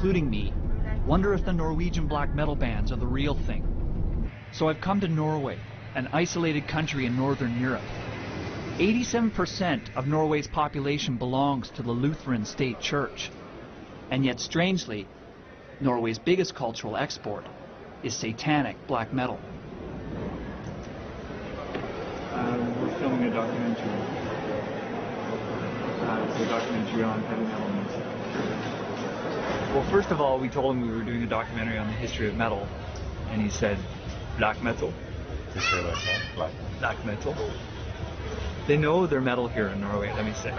including me, wonder if the Norwegian black metal bands are the real thing. So I've come to Norway, an isolated country in northern Europe. 87% of Norway's population belongs to the Lutheran state church. And yet, strangely, Norway's biggest cultural export is satanic black metal. We're filming a documentary. It's a documentary on heavy metal music. Well, first of all, we told him we were doing a documentary on the history of metal, and he said, black metal. Black metal. They know their metal here in Norway, let me say.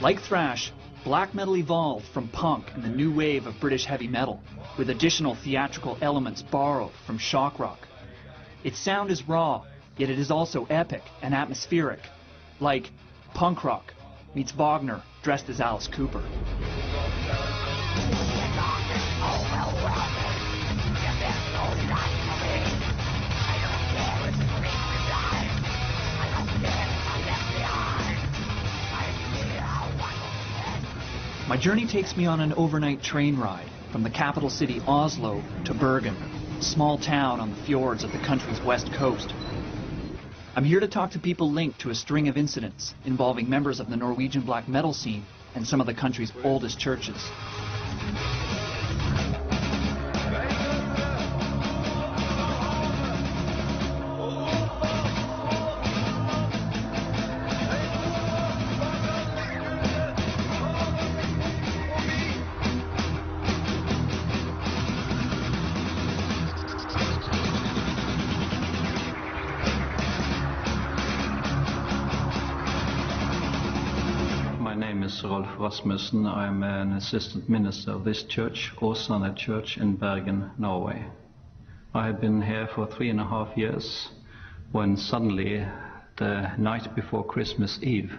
Like thrash, black metal evolved from punk and the new wave of British heavy metal, with additional theatrical elements borrowed from shock rock. Its sound is raw, yet it is also epic and atmospheric, like punk rock meets Wagner dressed as Alice Cooper. My journey takes me on an overnight train ride from the capital city Oslo to Bergen, a small town on the fjords of the country's west coast. I'm here to talk to people linked to a string of incidents involving members of the Norwegian black metal scene and some of the country's oldest churches. Rasmussen. I'm an assistant minister of this church, Åsane Church in Bergen, Norway. I have been here for 3.5 years when suddenly, the night before Christmas Eve,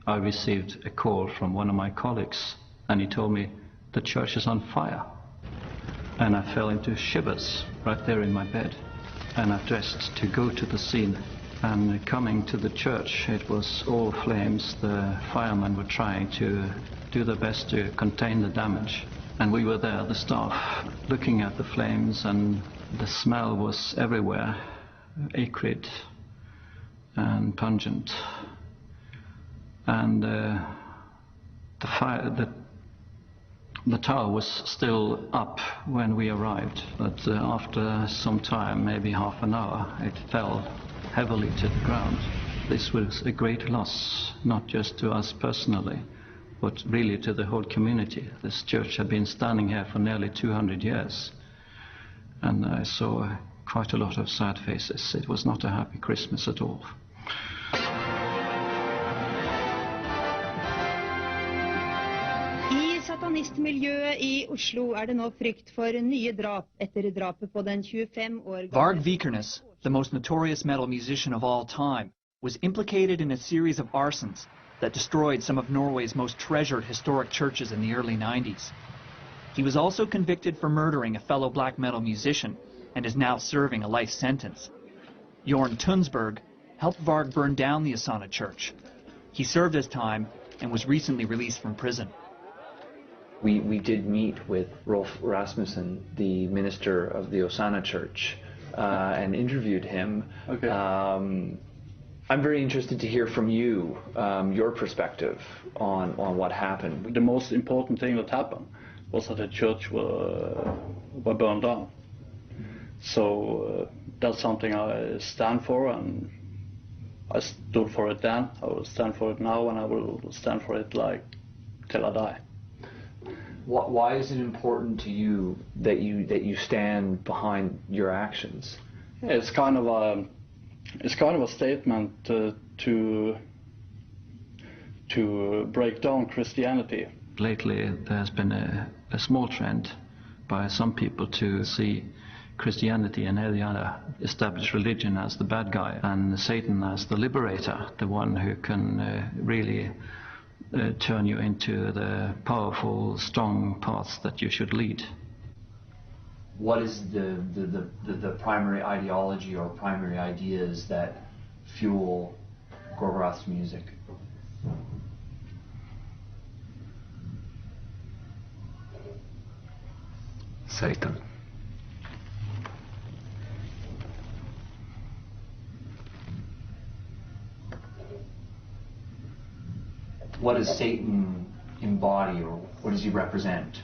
I received a call from one of my colleagues, and he told me the church is on fire. And I fell into shivers right there in my bed, and I dressed to go to the scene. And coming to the church, it was all flames. The firemen were trying to do their best to contain the damage. And we were there, the staff, looking at the flames, and the smell was everywhere, acrid and pungent. And the tower was still up when we arrived, but after some time, maybe half an hour, it fell heavily to the ground. This was a great loss, not just to us personally, but really to the whole community. This church had been standing here for nearly 200 years, and I saw quite a lot of sad faces. It was not a happy Christmas at all. I satanistmiljøet I Oslo det nå frykt for nye drap etter drapet på den 25 år gamle. Varg Vikernes, the most notorious metal musician of all time, was implicated in a series of arsons that destroyed some of Norway's most treasured historic churches in the early 90s. He was also convicted for murdering a fellow black metal musician and is now serving a life sentence. Jorn Tunsberg helped Varg burn down the Åsane church. He served his time and was recently released from prison. We did meet with Rolf Rasmussen, the minister of the Åsane church, and interviewed him. Okay. I'm very interested to hear from you, your perspective on what happened. The most important thing that happened was that the church were burned down. So that's something I stand for, and I stood for it then, I will stand for it now, and I will stand for it like till I die. Why is it important to you that you stand behind your actions? Yeah, it's kind of a statement to break down Christianity. Lately, there's been a small trend by some people to see Christianity and any other established religion as the bad guy, and Satan as the liberator, the one who can really turn you into the powerful, strong paths that you should lead. What is the primary ideology or primary ideas that fuel Gorgoroth's music? Satan. What does Satan embody, or what does he represent?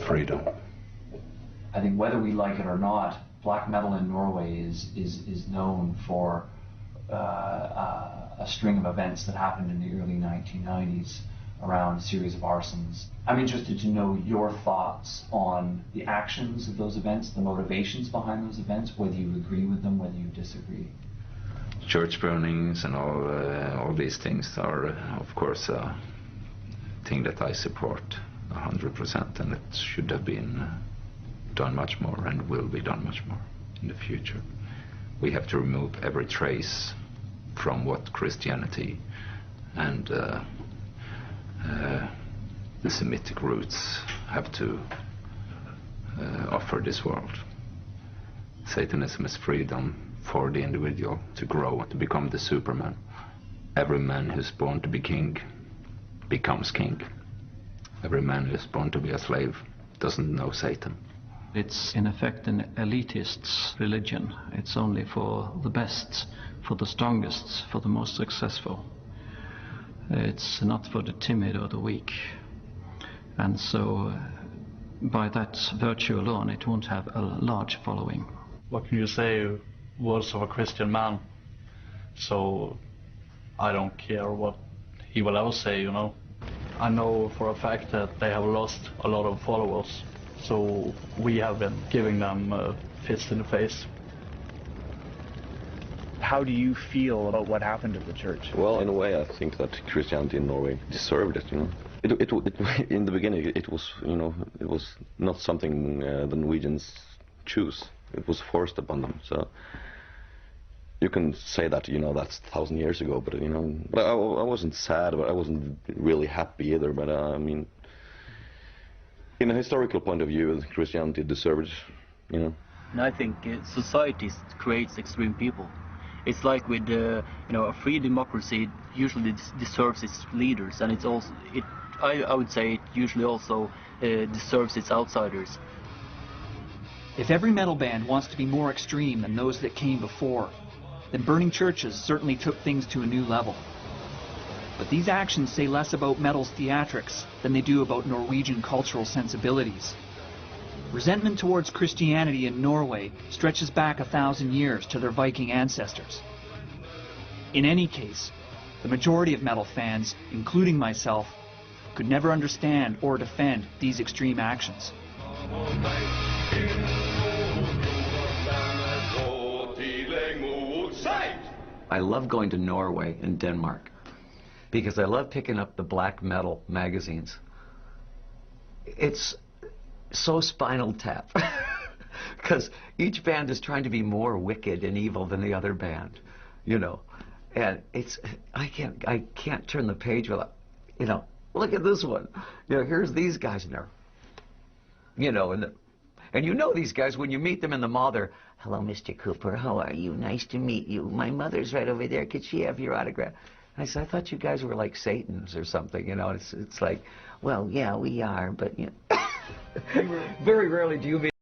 Freedom. I think whether we like it or not, black metal in Norway is known for a string of events that happened in the early 1990s around a series of arsons. I'm interested to know your thoughts on the actions of those events, the motivations behind those events, whether you agree with them, whether you disagree. Church burnings and all these things are, of course, a thing that I support 100%, and it should have been done much more and will be done much more in the future. We have to remove every trace from what Christianity and the Semitic roots have to offer this world. Satanism is freedom for the individual to grow and to become the Superman. Every man who's born to be king becomes king. Every man who's born to be a slave doesn't know Satan. It's in effect an elitist's religion. It's only for the best, for the strongest, for the most successful. It's not for the timid or the weak. And so by that virtue alone, it won't have a large following. What can you say? Words of a Christian man, so I don't care what he will ever say, you know. I know for a fact that they have lost a lot of followers, so we have been giving them a fist in the face. How do you feel about what happened to the church? Well, in a way, I think that Christianity in Norway deserved it, you know. In the beginning, it was, you know, it was not something the Norwegians choose. It was forced upon them, so you can say that, you know, that's 1,000 years ago, but, you know, but I wasn't sad, but I wasn't really happy either, but I mean, in a historical point of view, Christianity deserved, you know. And I think society creates extreme people. It's like with, you know, a free democracy usually deserves its leaders, and it's also, I would say it usually also deserves its outsiders. If every metal band wants to be more extreme than those that came before, then burning churches certainly took things to a new level. But these actions say less about metal's theatrics than they do about Norwegian cultural sensibilities. Resentment towards Christianity in Norway stretches back 1,000 years to their Viking ancestors. In any case, the majority of metal fans, including myself, could never understand or defend these extreme actions. I love going to Norway and Denmark because I love picking up the black metal magazines. It's so Spinal Tap because each band is trying to be more wicked and evil than the other band, you know. And it's, I can't turn the page without, you know, look at this one. You know, here's these guys in there. You know, and you know these guys when you meet them in the mall, they're, hello, Mr. Cooper, how are you? Nice to meet you. My mother's right over there. Could she have your autograph? And I said, I thought you guys were like Satans or something, you know. It's like, well, yeah, we are, but, you know. Very rarely do you meet